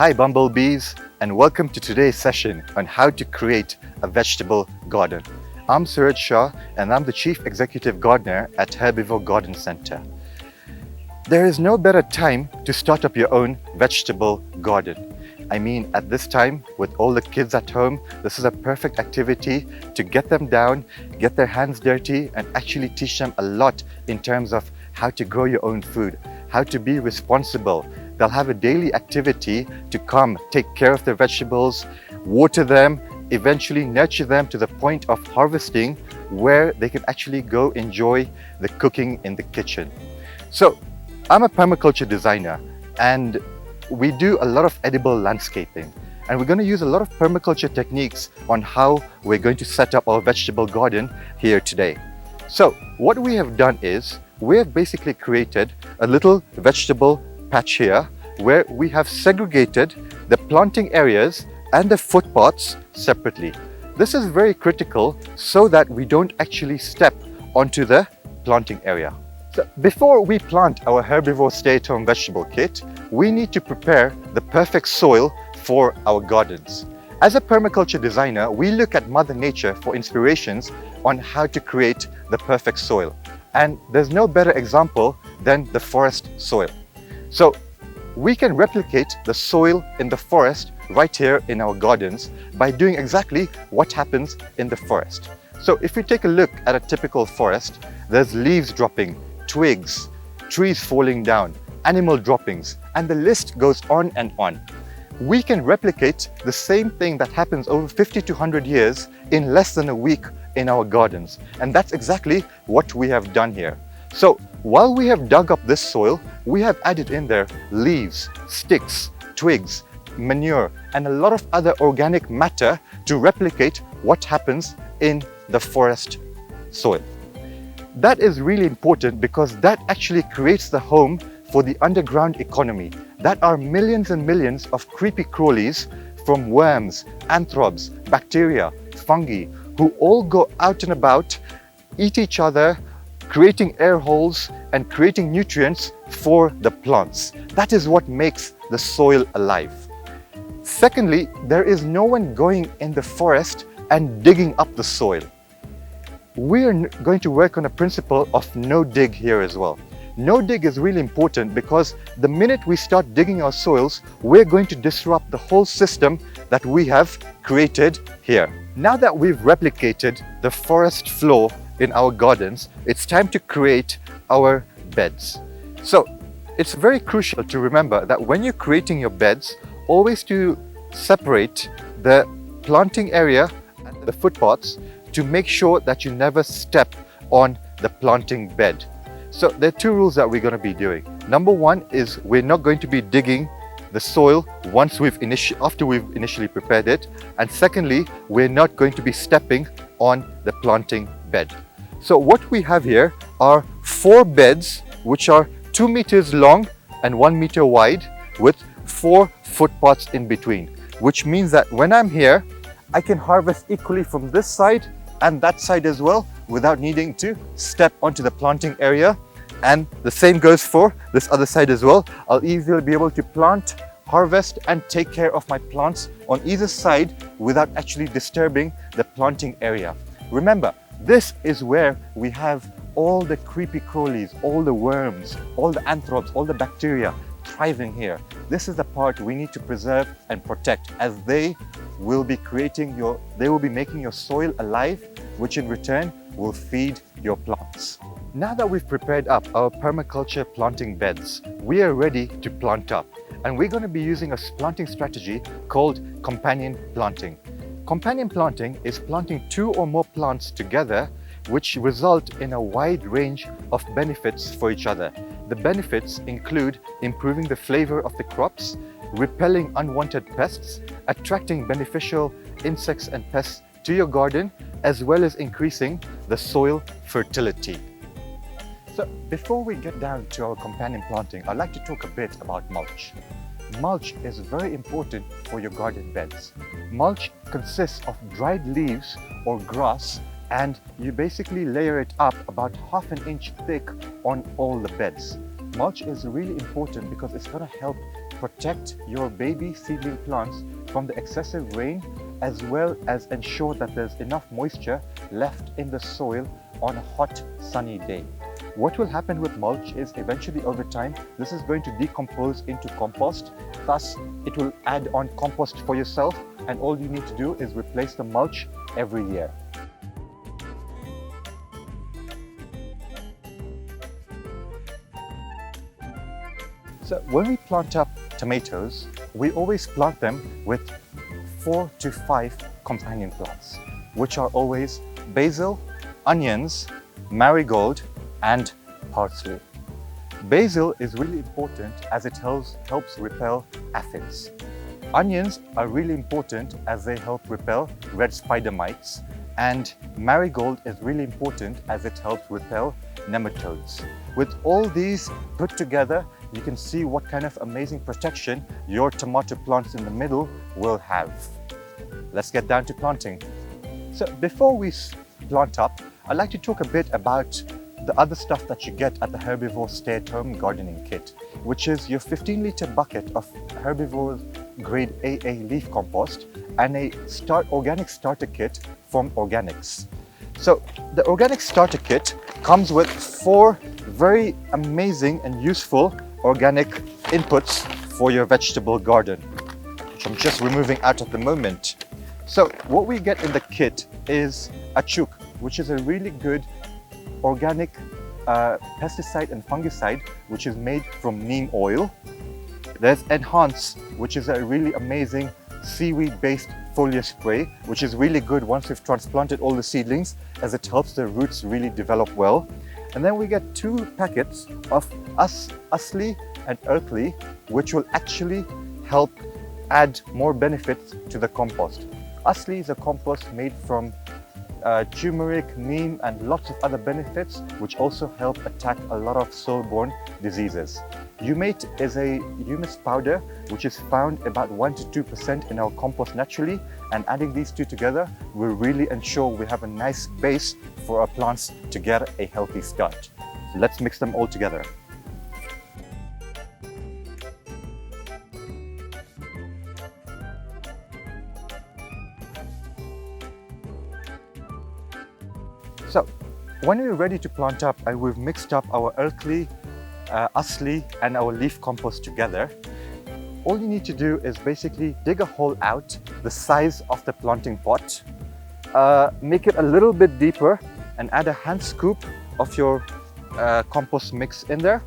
Hi bumblebees, and welcome to today's session on how to create a vegetable garden. I'm Suraj and I'm the Chief Executive Gardener at Herbivore Garden Centre. There is no better time to start up your own vegetable garden. I mean, at this time, with all the kids at home, this is a perfect activity to get them down, get their hands dirty, and actually teach them a lot in terms of how to grow your own food, how to be responsible. They'll have a daily activity to come, take care of their vegetables, water them, eventually nurture them to the point of harvesting where they can actually go enjoy the cooking in the kitchen. So, I'm a permaculture designer and we do a lot of edible landscaping. And we're going to use a lot of permaculture techniques on how we're going to set up our vegetable garden here today. So, what we have done is, we have basically created a little vegetable patch here where we have segregated the planting areas and the footpaths separately. This is very critical so that we don't actually step onto the planting area. So before we plant our herbivore stay-at-home vegetable kit, we need to prepare the perfect soil for our gardens. As a permaculture designer, we look at Mother Nature for inspirations on how to create the perfect soil. And there's no better example than the forest soil. So we can replicate the soil in the forest right here in our gardens by doing exactly what happens in the forest. So if we take a look at a typical forest, there's leaves dropping, twigs, trees falling down, animal droppings, and the list goes on and on. We can replicate the same thing that happens over 50 to 100 years in less than a week in our gardens. And that's exactly what we have done here. So while we have dug up this soil, we have added in there leaves, sticks, twigs, manure, and a lot of other organic matter to replicate what happens in the forest soil. That is really important because that actually creates the home for the underground economy. That are millions and millions of creepy crawlies from worms, anthrops, bacteria, fungi, who all go out and about, eat each other, creating air holes and creating nutrients for the plants. That is what makes the soil alive. Secondly, there is no one going in the forest and digging up the soil. We're going to work on a principle of no dig here as well. No dig is really important because the minute we start digging our soils, we're going to disrupt the whole system that we have created here. Now that we've replicated the forest floor in our gardens, it's time to create our beds. So it's very crucial to remember that when you're creating your beds, always to separate the planting area and the footpaths to make sure that you never step on the planting bed. So there are two rules that we're going to be doing. Number one is we're not going to be digging the soil after we've initially prepared it. And secondly, we're not going to be stepping on the planting bed. So what we have here are 4 beds which are 2 meters long and 1 meter wide with 4 footpaths in between, which means that when I'm here, I can harvest equally from this side and that side as well without needing to step onto the planting area. And the same goes for this other side as well. I'll easily be able to plant, harvest and take care of my plants on either side without actually disturbing the planting area. Remember, this is where we have all the creepy crawlies, all the worms, all the anthrops, all the bacteria thriving here. This is the part we need to preserve and protect, as they will be making your soil alive, which in return will feed your plants. Now that we've prepared up our permaculture planting beds, we are ready to plant up. And we're going to be using a planting strategy called companion planting. Companion planting is planting 2 or more plants together, which result in a wide range of benefits for each other. The benefits include improving the flavor of the crops, repelling unwanted pests, attracting beneficial insects and pests to your garden, as well as increasing the soil fertility. So before we get down to our companion planting, I'd like to talk a bit about mulch. Mulch is very important for your garden beds. Mulch consists of dried leaves or grass, and you basically layer it up about ½ an inch thick on all the beds. Mulch is really important because it's going to help protect your baby seedling plants from the excessive rain, as well as ensure that there's enough moisture left in the soil on a hot, sunny day. What will happen with mulch is eventually over time, this is going to decompose into compost. Thus, it will add on compost for yourself, and all you need to do is replace the mulch every year. So when we plant up tomatoes, we always plant them with 4 to 5 companion plants, which are always basil, onions, marigold, and parsley. Basil is really important as it helps repel aphids. Onions are really important as they help repel red spider mites, and marigold is really important as it helps repel nematodes. With all these put together, you can see what kind of amazing protection your tomato plants in the middle will have. Let's get down to planting. So before we plant up, I'd like to talk a bit about the other stuff that you get at the Herbivore Stay-at-Home Gardening Kit, which is your 15-litre bucket of Herbivore Grade AA leaf compost and a organic starter kit from Organics. So the Organic Starter Kit comes with 4 very amazing and useful organic inputs for your vegetable garden, which I'm just removing out at the moment. So what we get in the kit is a chook, which is a really good organic pesticide and fungicide, which is made from neem oil. There's Enhance, which is a really amazing seaweed-based foliar spray, which is really good once we've transplanted all the seedlings, as it helps the roots really develop well. And then we get 2 packets of Usly and Earthly, which will actually help add more benefits to the compost. Usly is a compost made from turmeric, neem, and lots of other benefits, which also help attack a lot of soil-borne diseases. Humate is a humus powder, which is found about 1 to 2% in our compost naturally, and adding these 2 together will really ensure we have a nice base for our plants to get a healthy start. So let's mix them all together. So when we're ready to plant up, we've mixed up our Earthly, Usly, and our leaf compost together. All you need to do is basically dig a hole out the size of the planting pot, make it a little bit deeper, and add a hand scoop of your compost mix in there,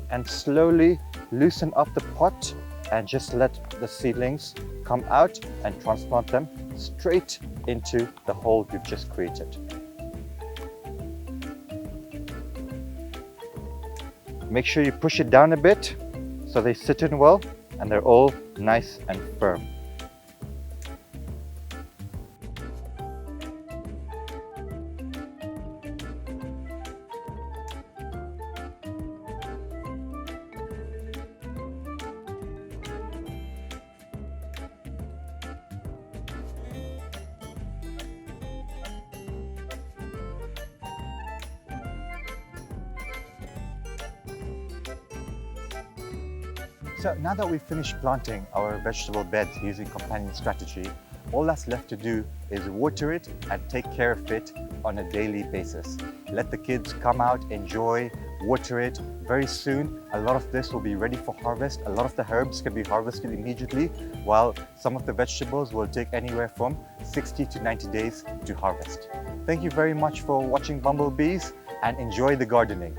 and slowly loosen up the pot and just let the seedlings come out and transplant them straight into the hole you've just created. Make sure you push it down a bit so they sit in well and they're all nice and firm. So now that we've finished planting our vegetable beds using companion strategy, all that's left to do is water it and take care of it on a daily basis. Let the kids come out, enjoy, water it. Very soon, a lot of this will be ready for harvest. A lot of the herbs can be harvested immediately, while some of the vegetables will take anywhere from 60 to 90 days to harvest. Thank you very much for watching Bumblebees, and enjoy the gardening.